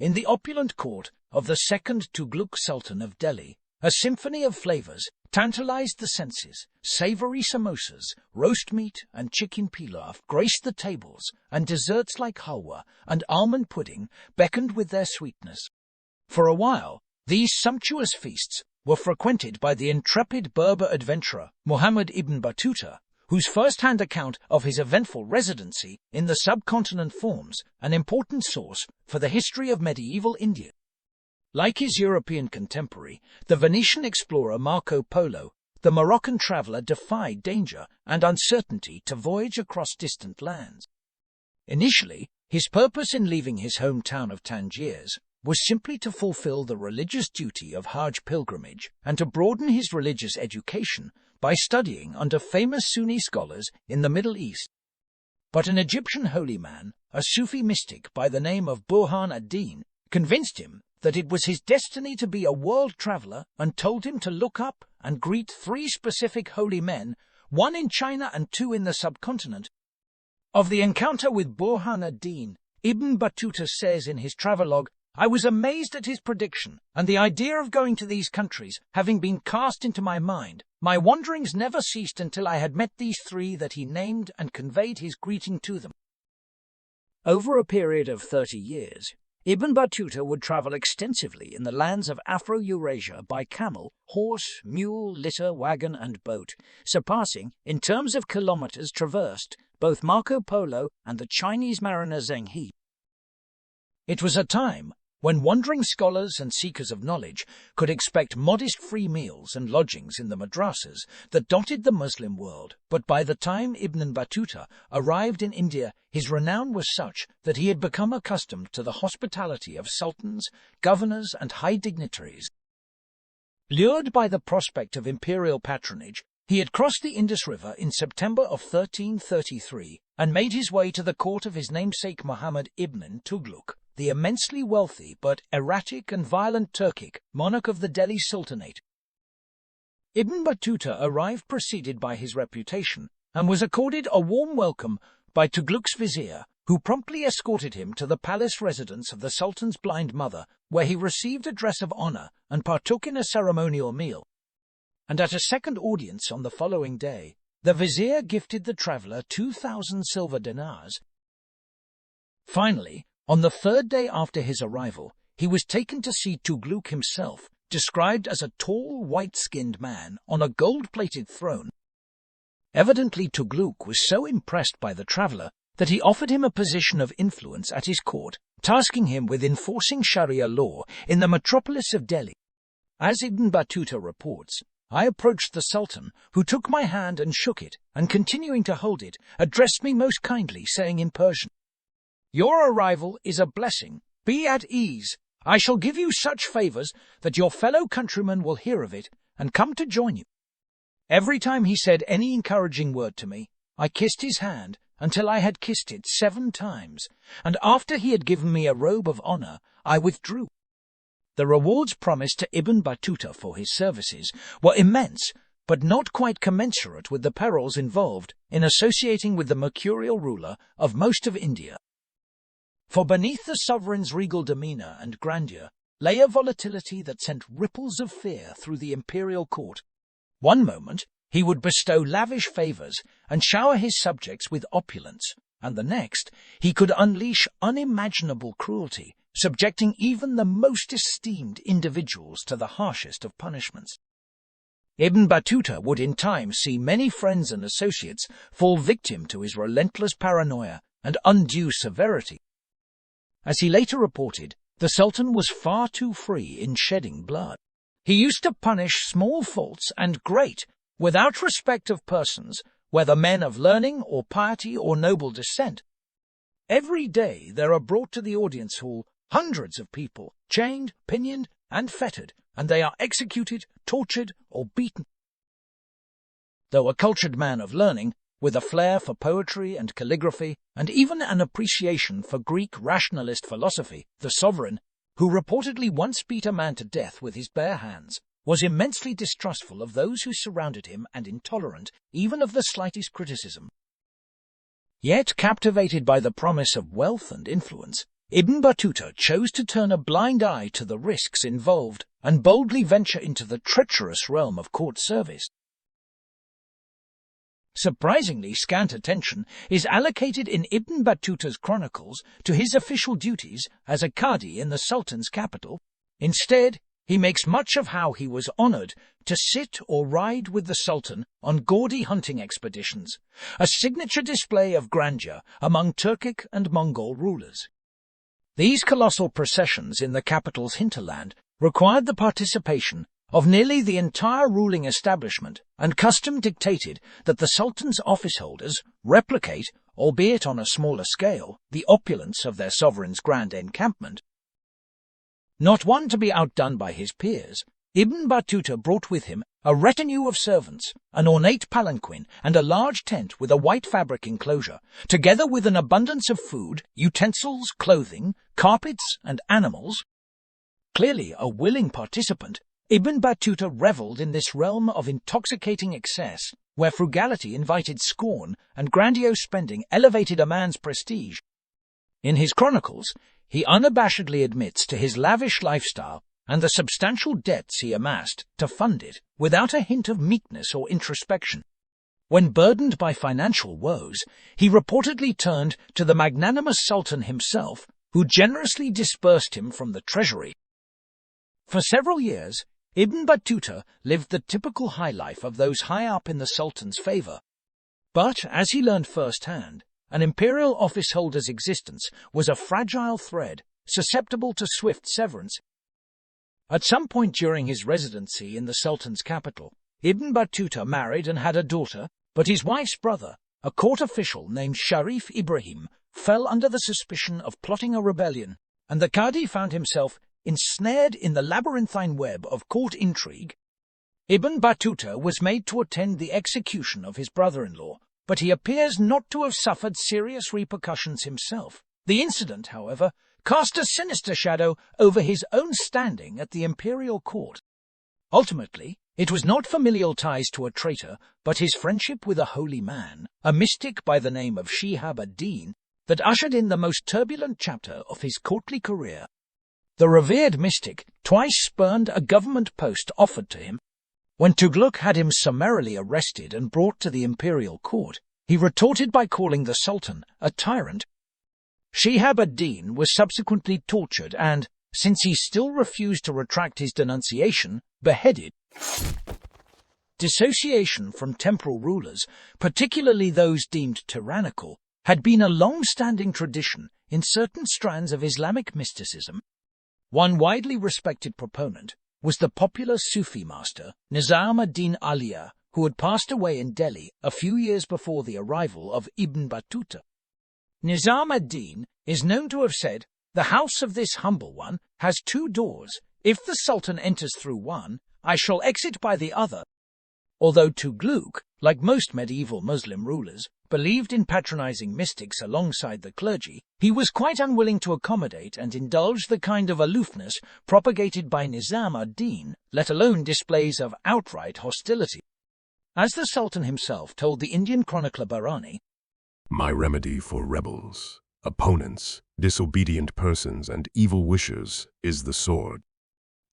in the opulent court of the second Tughlaq Sultan of Delhi, a symphony of flavors tantalized the senses. Savory samosas, roast meat, and chicken pilaf graced the tables, and desserts like halwa and almond pudding beckoned with their sweetness. For a while, these sumptuous feasts were frequented by the intrepid Berber adventurer Muhammad ibn Battuta, whose first-hand account of his eventful residency in the subcontinent forms an important source for the history of medieval India. Like his European contemporary, the Venetian explorer Marco Polo, the Moroccan traveller defied danger and uncertainty to voyage across distant lands. Initially, his purpose in leaving his hometown of Tangiers was simply to fulfill the religious duty of Hajj pilgrimage and to broaden his religious education by studying under famous Sunni scholars in the Middle East. But an Egyptian holy man, a Sufi mystic by the name of Burhan ad-Din, convinced him that it was his destiny to be a world traveller and told him to look up and greet 3 specific holy men, 1 in China and 2 in the subcontinent. Of the encounter with Burhan ad-Din, Ibn Battuta says in his travelogue, "I was amazed at his prediction, and the idea of going to these countries having been cast into my mind, my wanderings never ceased until I had met these 3 that he named and conveyed his greeting to them." Over a period of 30 years, Ibn Battuta would travel extensively in the lands of Afro-Eurasia by camel, horse, mule, litter, wagon, and boat, surpassing, in terms of kilometers traversed, both Marco Polo and the Chinese mariner Zheng He. It was a time when wandering scholars and seekers of knowledge could expect modest free meals and lodgings in the madrasas that dotted the Muslim world, but by the time Ibn Battuta arrived in India, his renown was such that he had become accustomed to the hospitality of sultans, governors, and high dignitaries. Lured by the prospect of imperial patronage, he had crossed the Indus River in September of 1333 and made his way to the court of his namesake Muhammad ibn Tughlaq, the immensely wealthy but erratic and violent Turkic monarch of the Delhi Sultanate. Ibn Battuta arrived preceded by his reputation and was accorded a warm welcome by Tughlaq's vizier, who promptly escorted him to the palace residence of the Sultan's blind mother, where he received a dress of honor and partook in a ceremonial meal. And at a second audience on the following day, the vizier gifted the traveller 2,000 silver dinars. Finally, on the 3rd day after his arrival, he was taken to see Tughlaq himself, described as a tall, white-skinned man on a gold-plated throne. Evidently Tughlaq was so impressed by the traveller that he offered him a position of influence at his court, tasking him with enforcing Sharia law in the metropolis of Delhi. As Ibn Battuta reports, "I approached the Sultan, who took my hand and shook it, and continuing to hold it, addressed me most kindly, saying in Persian, 'Your arrival is a blessing. Be at ease. I shall give you such favors that your fellow countrymen will hear of it and come to join you.' Every time he said any encouraging word to me, I kissed his hand until I had kissed it 7 times, and after he had given me a robe of honor, I withdrew." The rewards promised to Ibn Battuta for his services were immense, but not quite commensurate with the perils involved in associating with the mercurial ruler of most of India. For beneath the sovereign's regal demeanor and grandeur lay a volatility that sent ripples of fear through the imperial court. One moment he would bestow lavish favors and shower his subjects with opulence, and the next he could unleash unimaginable cruelty, subjecting even the most esteemed individuals to the harshest of punishments. Ibn Battuta would in time see many friends and associates fall victim to his relentless paranoia and undue severity. As he later reported, the Sultan was far too free in shedding blood. He used to punish small faults and great, without respect of persons, whether men of learning or piety or noble descent. Every day there are brought to the audience hall hundreds of people, chained, pinioned, and fettered, and they are executed, tortured, or beaten. Though a cultured man of learning, with a flair for poetry and calligraphy, and even an appreciation for Greek rationalist philosophy, the sovereign, who reportedly once beat a man to death with his bare hands, was immensely distrustful of those who surrounded him and intolerant even of the slightest criticism. Yet, captivated by the promise of wealth and influence, Ibn Battuta chose to turn a blind eye to the risks involved and boldly venture into the treacherous realm of court service. Surprisingly scant attention is allocated in Ibn Battuta's chronicles to his official duties as a kadi in the Sultan's capital. Instead, he makes much of how he was honored to sit or ride with the Sultan on gaudy hunting expeditions, a signature display of grandeur among Turkic and Mongol rulers. These colossal processions in the capital's hinterland required the participation of nearly the entire ruling establishment, and custom dictated that the Sultan's officeholders replicate, albeit on a smaller scale, the opulence of their sovereign's grand encampment. Not one to be outdone by his peers, Ibn Battuta brought with him a retinue of servants, an ornate palanquin, and a large tent with a white fabric enclosure, together with an abundance of food, utensils, clothing, carpets, and animals. Clearly a willing participant, Ibn Battuta revelled in this realm of intoxicating excess, where frugality invited scorn and grandiose spending elevated a man's prestige. In his chronicles, he unabashedly admits to his lavish lifestyle and the substantial debts he amassed to fund it, without a hint of meekness or introspection. When burdened by financial woes, he reportedly turned to the magnanimous Sultan himself, who generously disbursed him from the treasury. For several years, Ibn Battuta lived the typical high life of those high up in the Sultan's favour. But, as he learned firsthand, an imperial officeholder's existence was a fragile thread, susceptible to swift severance. At some point during his residency in the Sultan's capital, Ibn Battuta married and had a daughter, but his wife's brother, a court official named Sharif Ibrahim, fell under the suspicion of plotting a rebellion, and the Qadi found himself ensnared in the labyrinthine web of court intrigue. Ibn Battuta was made to attend the execution of his brother-in-law, but he appears not to have suffered serious repercussions himself. The incident, however, cast a sinister shadow over his own standing at the imperial court. Ultimately, it was not familial ties to a traitor, but his friendship with a holy man, a mystic by the name of Shihab ad-Din, that ushered in the most turbulent chapter of his courtly career. The revered mystic twice spurned a government post offered to him. When Tughlaq had him summarily arrested and brought to the imperial court, he retorted by calling the Sultan a tyrant. Shihab ad-Din was subsequently tortured and, since he still refused to retract his denunciation, beheaded. Dissociation from temporal rulers, particularly those deemed tyrannical, had been a long-standing tradition in certain strands of Islamic mysticism. One widely respected proponent was the popular Sufi master Nizam ad-Din Aliya, who had passed away in Delhi a few years before the arrival of Ibn Battuta. Nizam ad-Din is known to have said, "The house of this humble one has two doors. If the Sultan enters through one, I shall exit by the other." Although Tughlaq, like most medieval Muslim rulers, believed in patronizing mystics alongside the clergy, he was quite unwilling to accommodate and indulge the kind of aloofness propagated by Nizam ad-Din, let alone displays of outright hostility. As the Sultan himself told the Indian chronicler Bharani, "My remedy for rebels, opponents, disobedient persons, and evil wishers is the sword.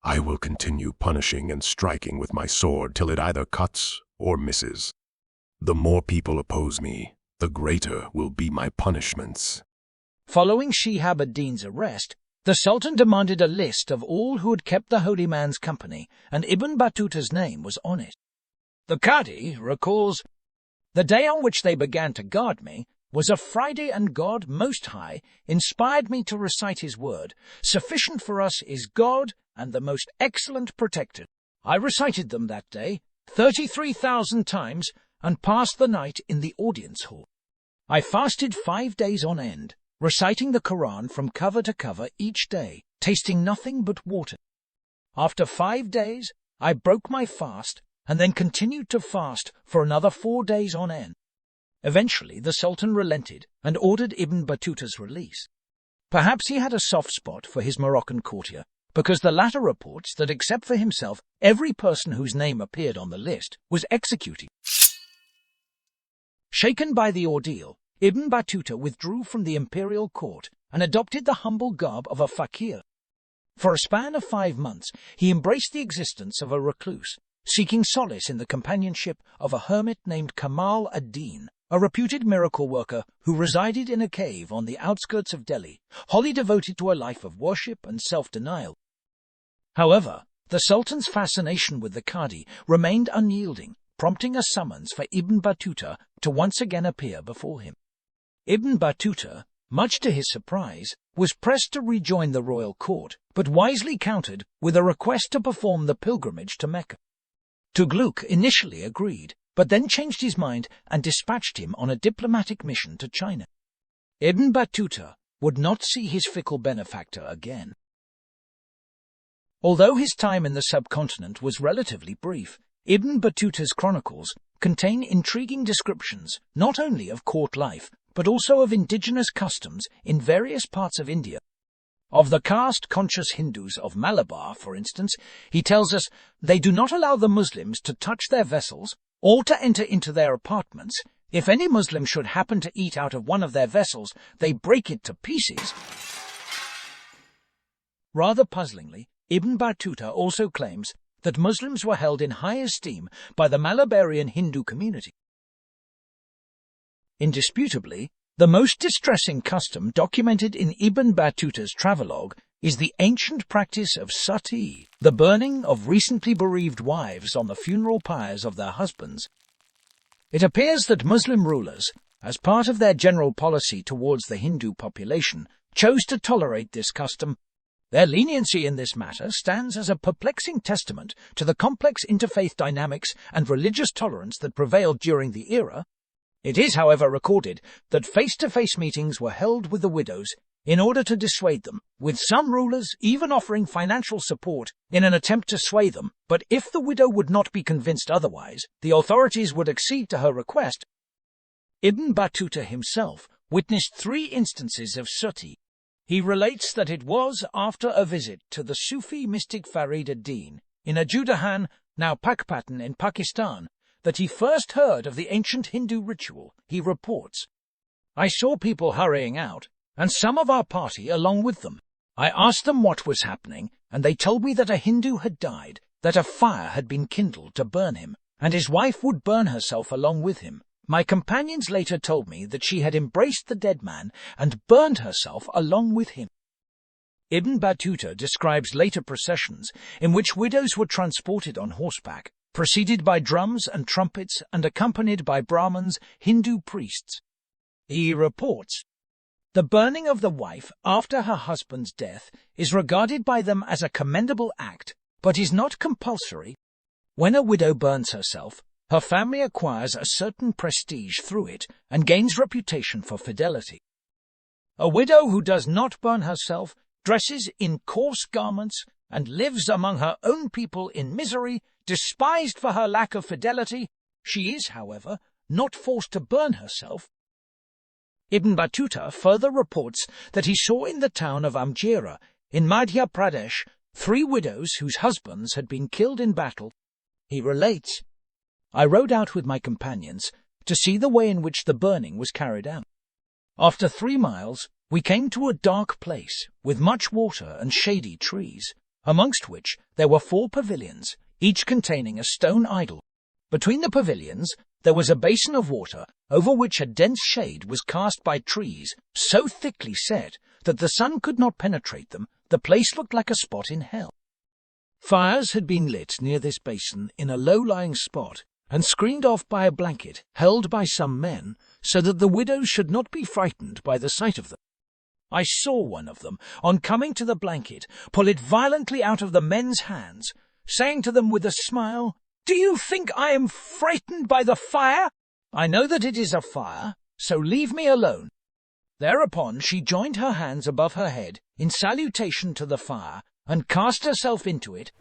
I will continue punishing and striking with my sword till it either cuts or misses. The more people oppose me, the greater will be my punishments." Following Shihab ad-Din's arrest, the Sultan demanded a list of all who had kept the holy man's company, and Ibn Battuta's name was on it. The Qadi recalls, "The day on which they began to guard me was a Friday, and God Most High inspired me to recite his word, 'Sufficient for us is God and the most excellent protector.' I recited them that day 33,000 times and passed the night in the audience hall. I fasted 5 days on end, reciting the Quran from cover to cover each day, tasting nothing but water. After 5 days, I broke my fast and then continued to fast for another 4 days on end. Eventually, the Sultan relented and ordered Ibn Battuta's release. Perhaps he had a soft spot for his Moroccan courtier, because the latter reports that except for himself, every person whose name appeared on the list was executed. Shaken by the ordeal, Ibn Battuta withdrew from the imperial court and adopted the humble garb of a fakir. For a span of 5 months, he embraced the existence of a recluse, seeking solace in the companionship of a hermit named Kamal ad-Din, a reputed miracle worker who resided in a cave on the outskirts of Delhi, wholly devoted to a life of worship and self-denial. However, the Sultan's fascination with the kadi remained unyielding, prompting a summons for Ibn Battuta to once again appear before him. Ibn Battuta, much to his surprise, was pressed to rejoin the royal court, but wisely countered with a request to perform the pilgrimage to Mecca. Tughluq initially agreed, but then changed his mind and dispatched him on a diplomatic mission to China. Ibn Battuta would not see his fickle benefactor again. Although his time in the subcontinent was relatively brief, Ibn Battuta's chronicles contain intriguing descriptions not only of court life, but also of indigenous customs in various parts of India. Of the caste-conscious Hindus of Malabar, for instance, he tells us they do not allow the Muslims to touch their vessels or to enter into their apartments. If any Muslim should happen to eat out of one of their vessels, they break it to pieces. Rather puzzlingly, Ibn Battuta also claims that Muslims were held in high esteem by the Malabarian Hindu community. Indisputably, the most distressing custom documented in Ibn Battuta's travelogue is the ancient practice of sati, the burning of recently bereaved wives on the funeral pyres of their husbands. It appears that Muslim rulers, as part of their general policy towards the Hindu population, chose to tolerate this custom. Their leniency in this matter stands as a perplexing testament to the complex interfaith dynamics and religious tolerance that prevailed during the era. It is, however, recorded that face-to-face meetings were held with the widows in order to dissuade them, with some rulers even offering financial support in an attempt to sway them, but if the widow would not be convinced otherwise, the authorities would accede to her request. Ibn Battuta himself witnessed 3 instances of sati. He relates that it was after a visit to the Sufi mystic Farid ad-Din in Ajudahan, now Pakpatan in Pakistan, that he first heard of the ancient Hindu ritual. He reports, "I saw people hurrying out, and some of our party along with them. I asked them what was happening, and they told me that a Hindu had died, that a fire had been kindled to burn him, and his wife would burn herself along with him. My companions later told me that she had embraced the dead man and burned herself along with him." Ibn Battuta describes later processions in which widows were transported on horseback, preceded by drums and trumpets and accompanied by Brahmins, Hindu priests. He reports, "The burning of the wife after her husband's death is regarded by them as a commendable act, but is not compulsory. When a widow burns herself, her family acquires a certain prestige through it and gains reputation for fidelity. A widow who does not burn herself dresses in coarse garments and lives among her own people in misery, despised for her lack of fidelity. She is, however, not forced to burn herself." Ibn Battuta further reports that he saw in the town of Amjera, in Madhya Pradesh, 3 widows whose husbands had been killed in battle. He relates, "I rode out with my companions to see the way in which the burning was carried out. After 3 miles, we came to a dark place with much water and shady trees, amongst which there were 4 pavilions, each containing a stone idol. Between the pavilions there was a basin of water, over which a dense shade was cast by trees so thickly set that the sun could not penetrate them. The place looked like a spot in hell. Fires had been lit near this basin in a low-lying spot, and screened off by a blanket held by some men, so that the widows should not be frightened by the sight of them. I saw one of them, on coming to the blanket, pull it violently out of the men's hands, saying to them with a smile, 'Do you think I am frightened by the fire? I know that it is a fire, so leave me alone.' Thereupon she joined her hands above her head in salutation to the fire, and cast herself into it.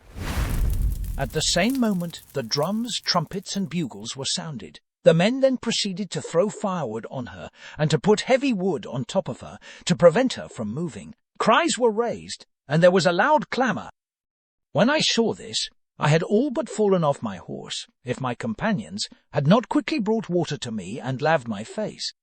At the same moment the drums, trumpets, and bugles were sounded. The men then proceeded to throw firewood on her and to put heavy wood on top of her to prevent her from moving. Cries were raised, and there was a loud clamour. When I saw this, I had all but fallen off my horse, if my companions had not quickly brought water to me and laved my face."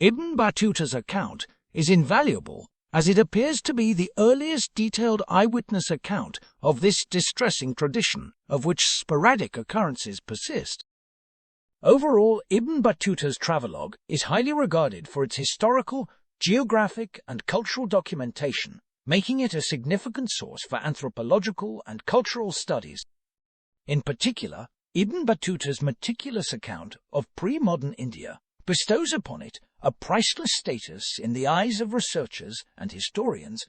Ibn Battuta's account is invaluable, as it appears to be the earliest detailed eyewitness account of this distressing tradition, of which sporadic occurrences persist. Overall, Ibn Battuta's travelogue is highly regarded for its historical, geographic, and cultural documentation, making it a significant source for anthropological and cultural studies. In particular, Ibn Battuta's meticulous account of pre-modern India bestows upon it a priceless status in the eyes of researchers and historians